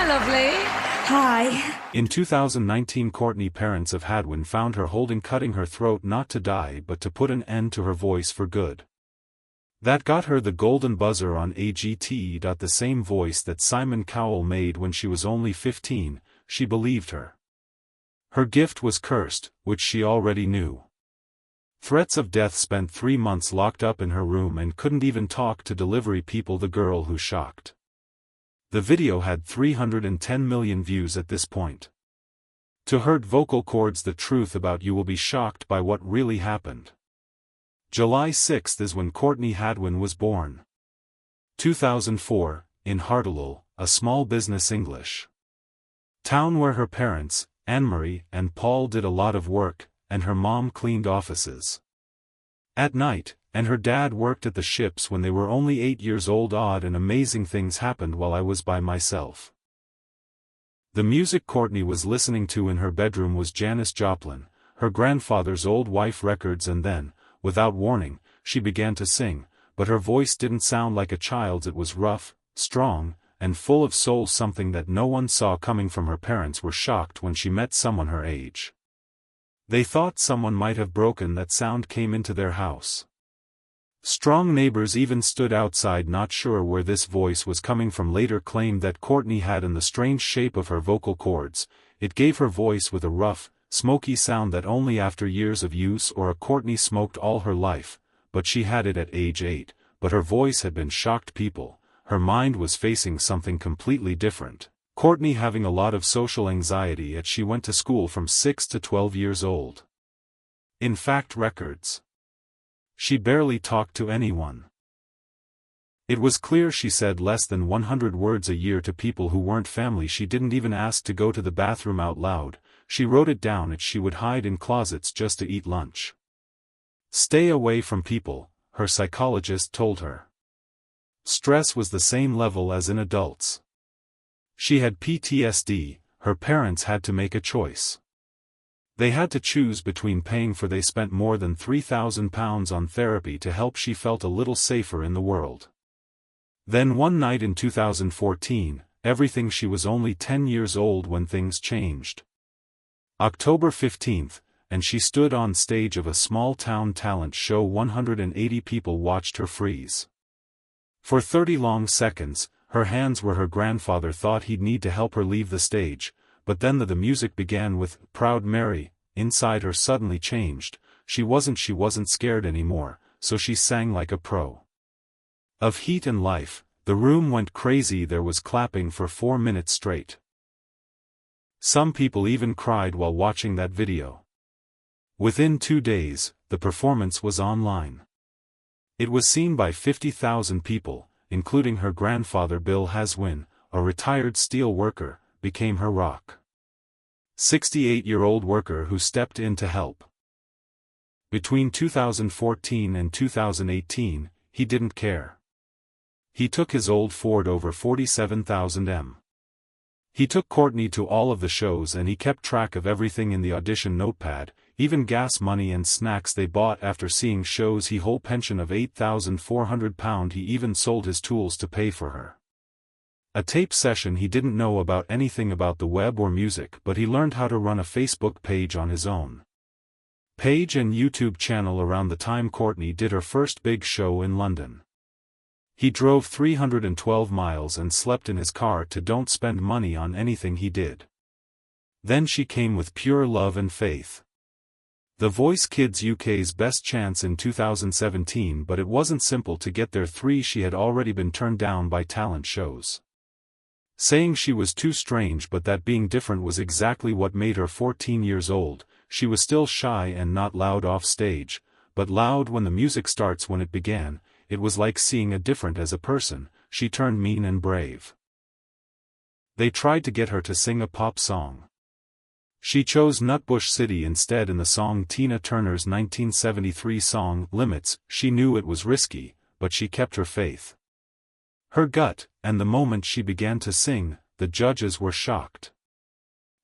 lovely. Hi. In 2019, Courtney parents of Hadwin found her cutting her throat not to die but to put an end to her voice for good. That got her the golden buzzer on AGT. The same voice that Simon Cowell made when she was only 15, she believed her. Her gift was cursed, which she already knew. Threats of death. Spent 3 months locked up in her room and couldn't even talk to delivery people. The girl who shocked. The video had 310 million views at this point. To hurt vocal cords. The truth about you will be shocked by what really happened. July 6 is when Courtney Hadwin was born. 2004, in HollyLegacy, a small business English town where her parents, Anne-Marie and Paul, did a lot of work, and her mom cleaned offices at night, and her dad worked at the ships when they were only 8 years old. Odd and amazing things happened while I was by myself. The music Courtney was listening to in her bedroom was Janis Joplin, her grandfather's old wife records, and then, without warning, she began to sing, but her voice didn't sound like a child's. It was rough, strong, and full of soul, something that no one saw coming from. Her parents were shocked when she met someone her age. They thought someone might have broken that sound came into their house. Strong neighbors even stood outside not sure where this voice was coming from. Later claimed that Courtney had in the strange shape of her vocal cords. It gave her voice with a rough, smoky sound that only after years of use or a Courtney smoked all her life, but she had it at age 8, but her voice had been shocked people. Her mind was facing something completely different. Courtney having a lot of social anxiety as she went to school from 6 to 12 years old. In fact, records. She barely talked to anyone. It was clear she said less than 100 words a year to people who weren't family. She didn't even ask to go to the bathroom out loud. She wrote it down as she would hide in closets just to eat lunch. Stay away from people, her psychologist told her. Stress was the same level as in adults. She had PTSD. Her parents had to make a choice. They had to choose between paying for. They spent more than £3,000 on therapy to help. She felt a little safer in the world. Then one night in 2014, everything. She was only 10 years old when things changed. October 15, and she stood on stage of a small-town talent show. 180 people watched her freeze. For 30 long seconds, her hands where her grandfather thought he'd need to help her leave the stage, but then the music began with Proud Mary. Inside her suddenly changed. She wasn't scared anymore, so she sang like a pro. Of heat and life. The room went crazy. There was clapping for 4 minutes straight. Some people even cried while watching that video. Within 2 days, the performance was online. It was seen by 50,000 people, including her grandfather. Bill Hadwin, a retired steel worker, became her rock. 68-year-old worker who stepped in to help. Between 2014 and 2018, he didn't care. He took his old Ford over 47,000 M. He took Courtney to all of the shows and he kept track of everything in the audition notepad, even gas money and snacks they bought after seeing shows. He whole pension of £8,400. He even sold his tools to pay for her. A tape session. He didn't know about anything about the web or music, but he learned how to run a Facebook page on his own page and YouTube channel around the time Courtney did her first big show in London. He drove 312 miles and slept in his car to don't spend money on anything he did. Then she came with pure love and faith. The Voice Kids UK's best chance in 2017, but it wasn't simple to get there. She had already been turned down by talent shows, saying she was too strange, but that being different was exactly what made her 14 years old. She was still shy and not loud off stage, but loud when the music starts. When it began, it was like seeing a different as a person. She turned mean and brave. They tried to get her to sing a pop song. She chose Nutbush City instead in the song Tina Turner's 1973 song, Limits. She knew it was risky, but she kept her faith. Her gut, and the moment she began to sing, the judges were shocked.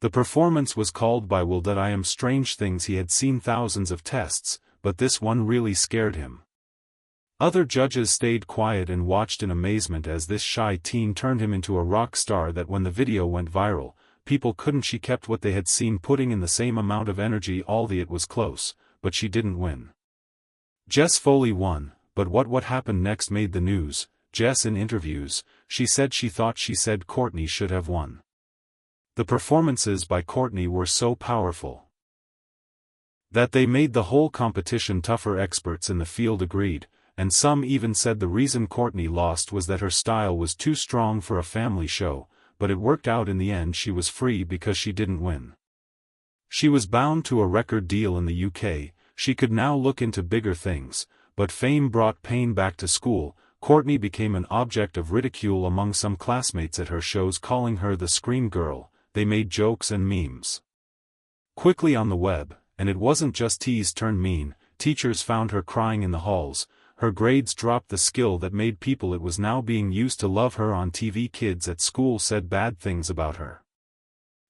The performance was called by Will that I Am Strange Things. He had seen thousands of tests, but this one really scared him. Other judges stayed quiet and watched in amazement as this shy teen turned him into a rock star that when the video went viral, people couldn't. She kept what they had seen, putting in the same amount of energy, although it was close, but she didn't win. Jess Foley won, but what happened next made the news. Jess, in interviews, she said she thought Courtney should have won. The performances by Courtney were so powerful that they made the whole competition tougher. Experts in the field agreed, and some even said the reason Courtney lost was that her style was too strong for a family show, but it worked out in the end. She was free because she didn't win. She was bound to a record deal in the UK, she could now look into bigger things, but fame brought pain back to school. Courtney became an object of ridicule among some classmates at her shows, calling her the Scream Girl. They made jokes and memes quickly on the web, and it wasn't just teased turned mean. Teachers found her crying in the halls, her grades dropped, the skill that made people it was now being used to love her on TV. Kids at school said bad things about her.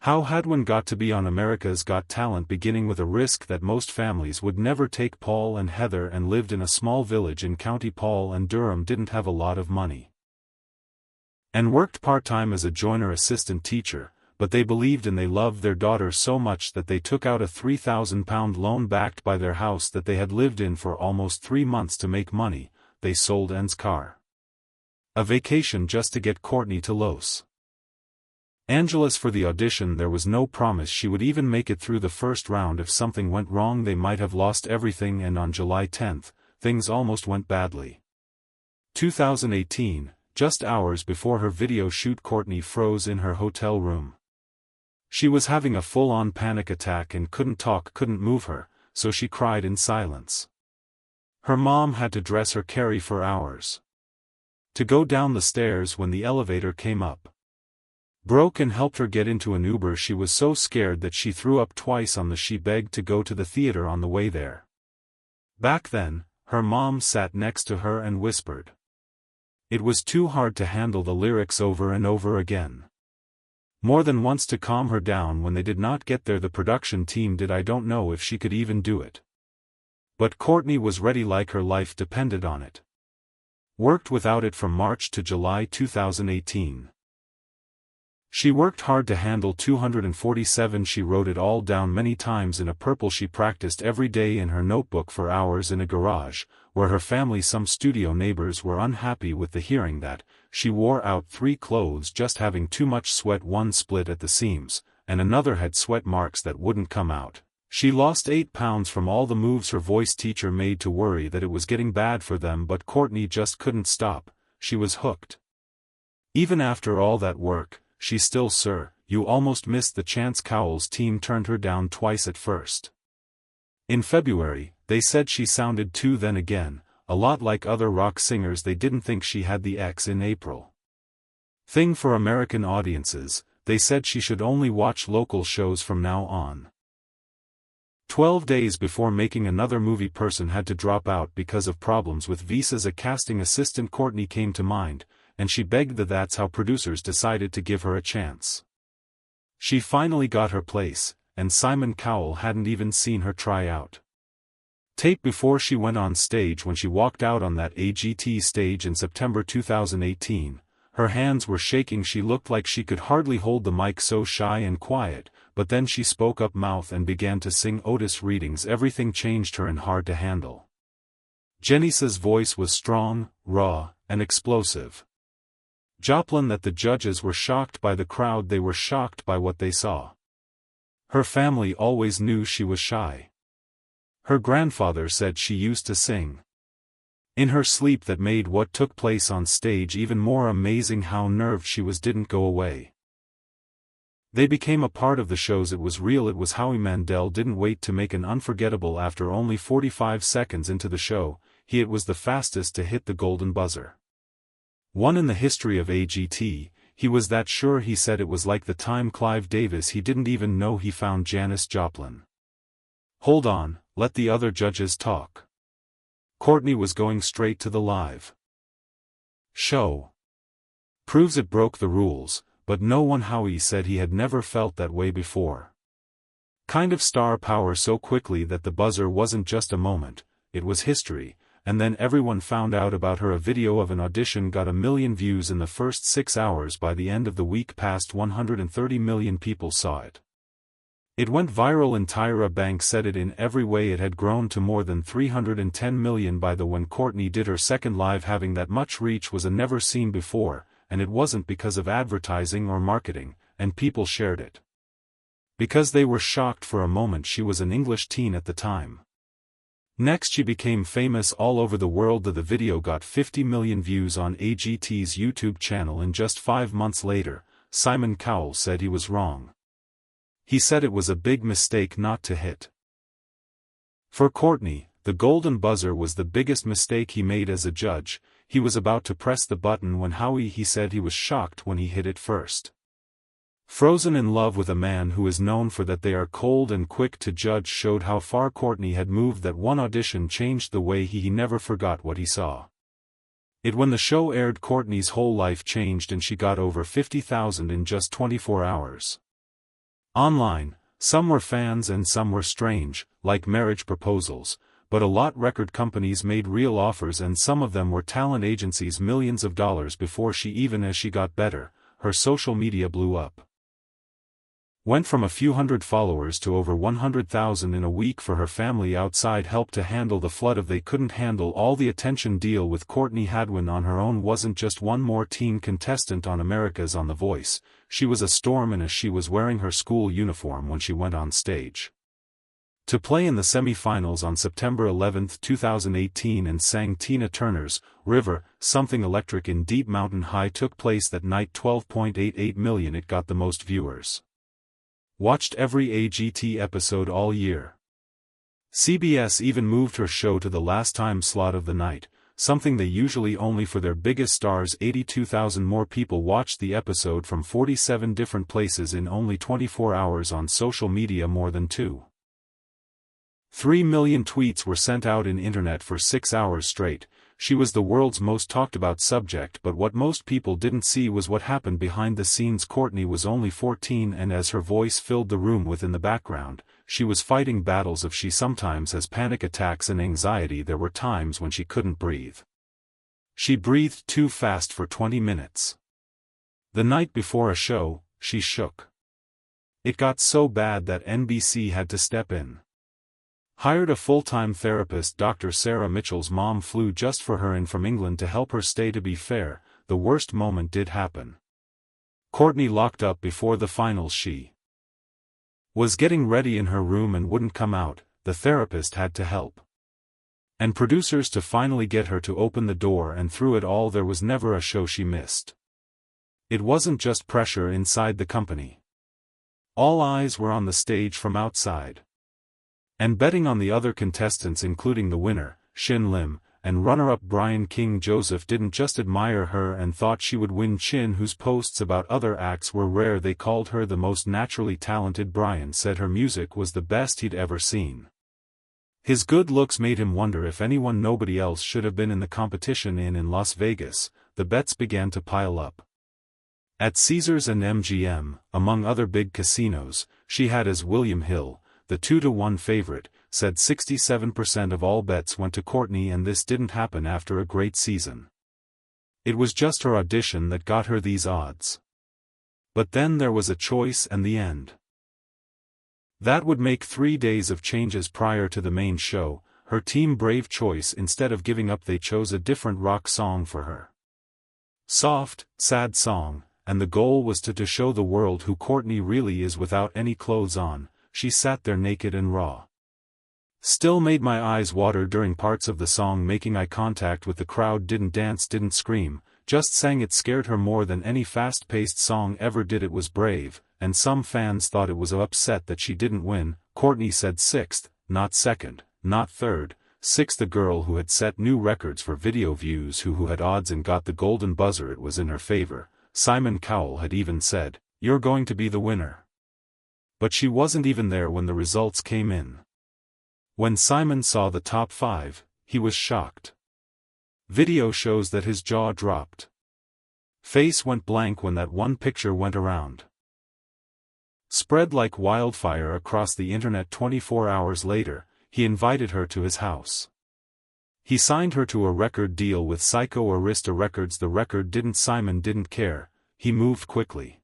How Hadwin got to be on America's Got Talent, beginning with a risk that most families would never take. Paul and Heather and lived in a small village in County Paul and Durham, didn't have a lot of money, and worked part-time as a joiner assistant teacher, but they believed and they loved their daughter so much that they took out a £3,000 loan backed by their house that they had lived in for almost 3 months to make money. They sold Anne's car, a vacation, just to get Courtney to Los Angeles for the audition. There was no promise she would even make it through the first round. If something went wrong, they might have lost everything, and on July 10, things almost went badly. 2018, just hours before her video shoot, Courtney froze in her hotel room. She was having a full-on panic attack and couldn't talk, couldn't move her, so she cried in silence. Her mom had to dress her, carry for hours to go down the stairs when the elevator came up, broke, and helped her get into an Uber. She was so scared that she threw up twice on the. She begged to go to the theater on the way there. Back then, her mom sat next to her and whispered. It was too hard to handle the lyrics over and over again, more than once, to calm her down when they did not get there. The production team did. I don't know if she could even do it. But Courtney was ready, like her life depended on it. Worked without it from March to July 2018. She worked hard to handle 247. She wrote it all down many times in a purple. She practiced every day in her notebook for hours in a garage, where her family, some studio neighbors, were unhappy with the hearing that she wore out 3 clothes just having too much sweat. One split at the seams, and another had sweat marks that wouldn't come out. She lost 8 pounds from all the moves her voice teacher made to worry that it was getting bad for them, but Courtney just couldn't stop. She was hooked. Even after all that work, she still, sir, you almost missed the chance. Cowell's team turned her down twice at first. In February, they said she sounded too then again, a lot like other rock singers. They didn't think she had the X. In April thing for American audiences, they said she should only watch local shows from now on. 12 days before making another movie, person had to drop out because of problems with visas. A casting assistant, Courtney, came to mind, and she begged that. That's how producers decided to give her a chance. She finally got her place, and Simon Cowell hadn't even seen her try out tape before she went on stage. When she walked out on that AGT stage in September 2018, her hands were shaking. She looked like she could hardly hold the mic, so shy and quiet, but then she spoke up mouth and began to sing Otis readings. Everything changed her and hard to handle. Janice's voice was strong, raw, and explosive. Joplin, that the judges were shocked by the crowd. They were shocked by what they saw. Her family always knew she was shy. Her grandfather said she used to sing in her sleep. That made what took place on stage even more amazing. How nerved she was didn't go away. They became a part of the shows. It was real. It was Howie Mandel didn't wait to make an unforgettable. After only 45 seconds into the show, it was the fastest to hit the golden buzzer. One in the history of AGT. He was that sure. He said it was like the time Clive Davis. He didn't even know he found Janis Joplin. Hold on, let the other judges talk. Courtney was going straight to the live show. Proves it broke the rules, but no one. Howie said he had never felt that way before. Kind of star power so quickly that the buzzer wasn't just a moment, it was history. and then everyone found out about her. A video of an audition got 1 million views in the first 6 hours. By the end of the week, past 130 million people saw it. It went viral, and Tyra Banks said it in every way. It had grown to more than 310 million by the when Courtney did her second live. Having that much reach was a never seen before, and it wasn't because of advertising or marketing, and people shared it because they were shocked. For a moment she was an English teen at the time. Next she became famous all over the world. The video got 50 million views on AGT's YouTube channel, and just 5 months later, Simon Cowell said he was wrong. He said it was a big mistake not to hit. For Courtney, the golden buzzer was the biggest mistake he made as a judge. He was about to press the button when he said he was shocked when he hit it first. Frozen in Love with a Man Who Is Known for That They Are Cold and Quick to Judge showed how far Courtney had moved. That one audition changed the way he never forgot what he saw. It when the show aired, Courtney's whole life changed, and she got over 50,000 in just 24 hours. Online, some were fans and some were strange, like marriage proposals, but a lot record companies made real offers, and some of them were talent agencies, millions of dollars. Before as she got better, her social media blew up. Went from a few hundred followers to over 100,000 in a week. For her family outside helped to handle the flood of they couldn't handle all the attention. Deal with Courtney Hadwin on her own wasn't just one more teen contestant on America's On The Voice. She was a storm, and as she was wearing her school uniform when she went on stage to play in the semi-finals on September 11, 2018, and sang Tina Turner's River, Something Electric in Deep Mountain High took place that night. 12.88 million. It got the most viewers watched every AGT episode all year. CBS even moved her show to the last time slot of the night, something they usually only for their biggest stars. 82,000 more people watched the episode from 47 different places in only 24 hours. On social media, more than 2.3 million tweets were sent out in internet for 6 hours straight. She was the world's most talked about subject, but what most people didn't see was what happened behind the scenes. Courtney was only 14, and as her voice filled the room within the background, she was fighting battles of she sometimes has panic attacks and anxiety. There were times when she couldn't breathe. She breathed too fast for 20 minutes. The night before a show, she shook. It got so bad that NBC had to step in. Hired a full-time therapist. Dr. Sarah Mitchell's mom flew just for her in from England to help her stay. To be fair, the worst moment did happen. Courtney locked up before the finals. She was getting ready in her room and wouldn't come out. The therapist had to help, and producers to finally get her to open the door, and through it all there was never a show she missed. It wasn't just pressure inside the company. All eyes were on the stage from outside, and betting on the other contestants, including the winner, Shin Lim, and runner-up Brian King. Joseph didn't just admire her and thought she would win. Chin, whose posts about other acts were rare, they called her the most naturally talented. Brian said her music was the best he'd ever seen. His good looks made him wonder if nobody else should have been in the competition. In Las Vegas, the bets began to pile up. At Caesars and MGM, among other big casinos, she had as William Hill, the 2-to-1 favorite, said 67% of all bets went to Courtney, and this didn't happen after a great season. It was just her audition that got her these odds. But then there was a choice and the end. That would make 3 days of changes prior to the main show. Her team brave choice. Instead of giving up, they chose a different rock song for her. Soft, sad song, and the goal was to show the world who Courtney really is without any clothes on. She sat there naked and raw. Still made my eyes water during parts of the song, making eye contact with the crowd, didn't dance, didn't scream, just sang. It scared her more than any fast-paced song ever did. It was brave, and some fans thought it was upset that she didn't win. Courtney said sixth, not second, not third, sixth. The girl who had set new records for video views, who had odds and got the golden buzzer, it was in her favor. Simon Cowell had even said, "You're going to be the winner." But she wasn't even there when the results came in. When Simon saw the top 5, he was shocked. Video shows that his jaw dropped. Face went blank when that one picture went around. Spread like wildfire across the internet. 24 hours later, he invited her to his house. He signed her to a record deal with Psycho Arista Records. The record didn't. Simon didn't care, he moved quickly.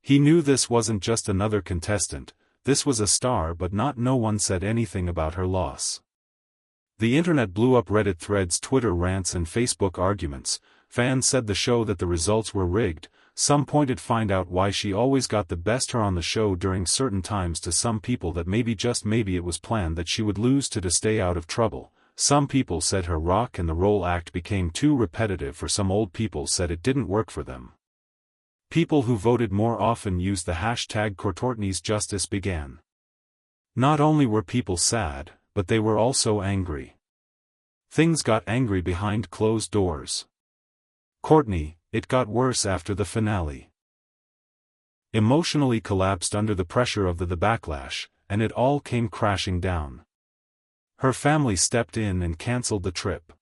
He knew this wasn't just another contestant, this was a star, but no one said anything about her loss. The internet blew up. Reddit threads, Twitter rants and Facebook arguments. Fans said the show that the results were rigged. Some pointed find out why she always got the best her on the show during certain times. To some people that maybe, just maybe, it was planned that she would lose to stay out of trouble. Some people said her rock and the roll act became too repetitive for some. Old people said it didn't work for them. People who voted more often used the hashtag Courtney's Justice Began. Not only were people sad, but they were also angry. Things got angry behind closed doors. Courtney, it got worse after the finale. Emotionally collapsed under the pressure of the backlash, and it all came crashing down. Her family stepped in and cancelled the trip.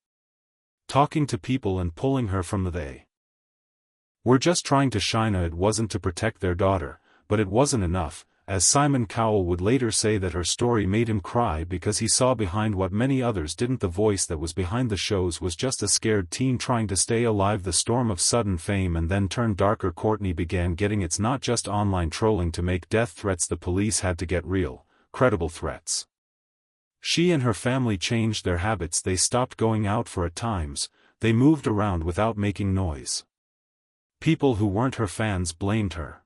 Talking to people and pulling her from they were just trying to shine. It wasn't to protect their daughter, but it wasn't enough, as Simon Cowell would later say that her story made him cry because he saw behind what many others didn't. The voice that was behind the shows was just a scared teen trying to stay alive. The storm of sudden fame and then turned darker. Courtney began getting it's not just online trolling to make death threats. The police had to get real, credible threats. She and her family changed their habits. They stopped going out for at times, they moved around without making noise. People who weren't her fans blamed her.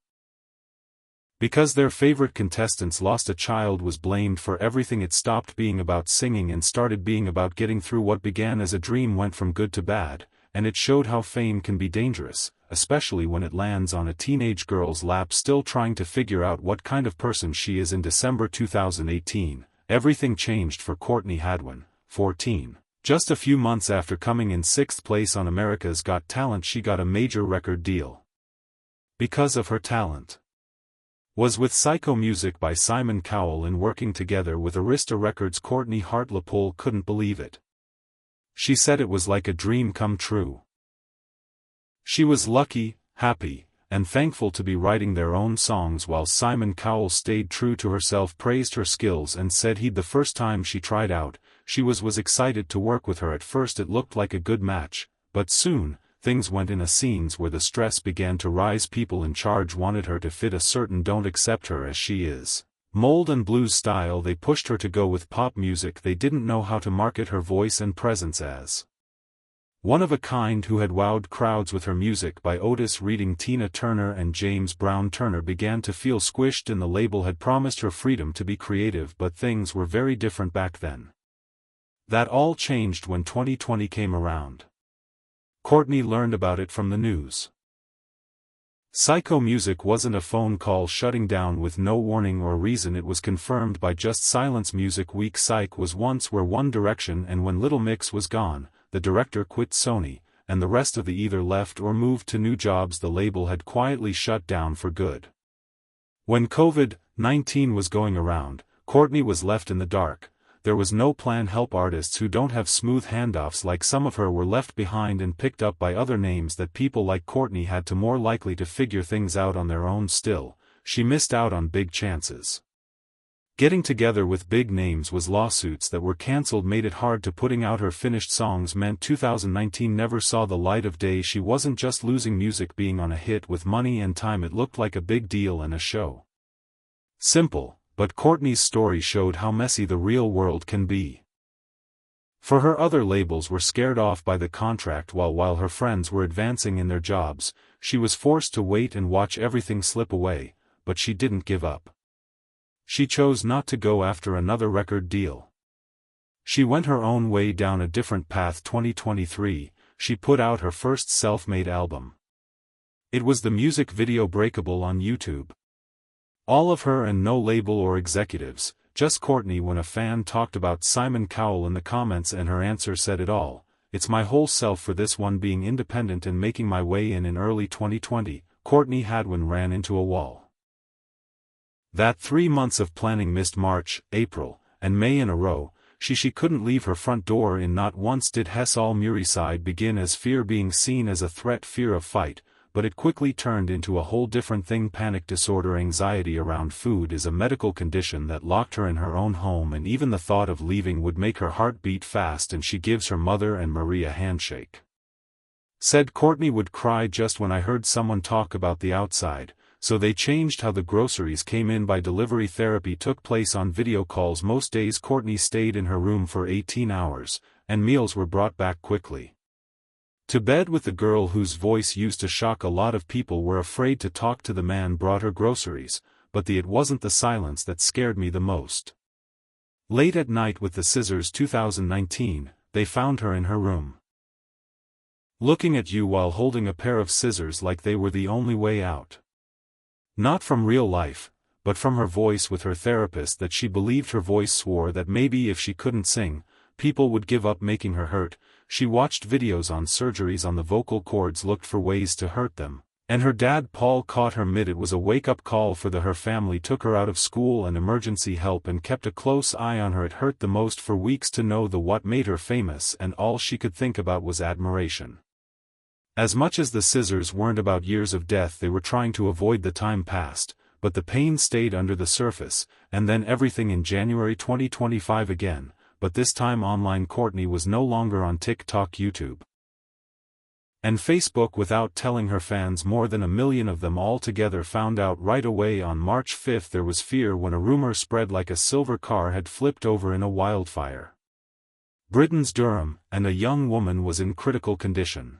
Because their favorite contestants lost a child was blamed for everything. It stopped being about singing and started being about getting through. What began as a dream went from good to bad, and it showed how fame can be dangerous, especially when it lands on a teenage girl's lap still trying to figure out what kind of person she is. In December 2018, everything changed for Courtney Hadwin, 14. Just a few months after coming in 6th place on America's Got Talent, she got a major record deal. Because of her talent. Was with Psycho Music by Simon Cowell and working together with Arista Records. Courtney Hadwin couldn't believe it. She said it was like a dream come true. She was lucky, happy, and thankful to be writing their own songs while Simon Cowell stayed true to herself, praised her skills and said the first time she tried out, she was excited to work with her. At first it looked like a good match, but soon, things went in a scenes where the stress began to rise. People in charge wanted her to fit a certain don't accept her as she is mold and blues style. They pushed her to go with pop music. They didn't know how to market her voice and presence as one of a kind who had wowed crowds with her music. By Otis Reading, Tina Turner and James Brown. Turner began to feel squished, and the label had promised her freedom to be creative, but things were very different back then. That all changed when 2020 came around. Courtney learned about it from the news. Psycho Music wasn't a phone call shutting down with no warning or reason. It was confirmed by just silence. Music Week. Psych was once where One Direction, and when Little Mix was gone, the director quit Sony, and the rest of the either left or moved to new jobs. The label had quietly shut down for good. When COVID-19 was going around, Courtney was left in the dark. There was no plan. Help artists who don't have smooth handoffs like some of her were left behind and picked up by other names that people like Courtney had to more likely to figure things out on their own. Still, she missed out on big chances. Getting together with big names was lawsuits that were cancelled made it hard to putting out her finished songs meant 2019 never saw the light of day. She wasn't just losing music, being on a hit with money and time. It looked like a big deal and a show. Simple. But Courtney's story showed how messy the real world can be. For her, other labels were scared off by the contract while her friends were advancing in their jobs. She was forced to wait and watch everything slip away, but she didn't give up. She chose not to go after another record deal. She went her own way down a different path. 2023, she put out her first self-made album. It was the music video Breakable on YouTube. All of her and no label or executives, just Courtney. When a fan talked about Simon Cowell in the comments, and her answer said it all: "It's my whole self for this one, being independent and making my way in." In early 2020, Courtney Hadwin ran into a wall. That 3 months of planning missed March, April, and May in a row. She couldn't leave her front door in. Not once did Hess all Murray side begin as fear, being seen as a threat, fear of fight, but it quickly turned into a whole different thing. Panic disorder. Anxiety around food is a medical condition that locked her in her own home, and even the thought of leaving would make her heart beat fast, and she gives her mother and Marie a handshake. Said Courtney would cry just when I heard someone talk about the outside, so they changed how the groceries came in by delivery. Therapy took place on video calls most days. Courtney stayed in her room for 18 hours, and meals were brought back quickly. To bed with the girl whose voice used to shock a lot of people. Were afraid to talk to the man brought her groceries, but it wasn't the silence that scared me the most. Late at night with the scissors. 2019, they found her in her room, looking at you while holding a pair of scissors like they were the only way out. Not from real life, but from her voice. With her therapist that she believed her voice swore that maybe if she couldn't sing, people would give up making her hurt. She watched videos on surgeries on the vocal cords, looked for ways to hurt them, and her dad Paul caught her mid. It was a wake-up call for her family. Took her out of school and emergency help and kept a close eye on her. It hurt the most for weeks to know what made her famous, and all she could think about was admiration. As much as the scissors weren't about years of death, they were trying to avoid the time past, but the pain stayed under the surface. And then everything in January 2025 again, but this time online. Courtney was no longer on TikTok, YouTube, and Facebook without telling her fans. More than 1 million of them altogether found out right away. On March 5 there was fear when a rumor spread like a silver car had flipped over in a wildfire. Britain's Durham, and a young woman was in critical condition.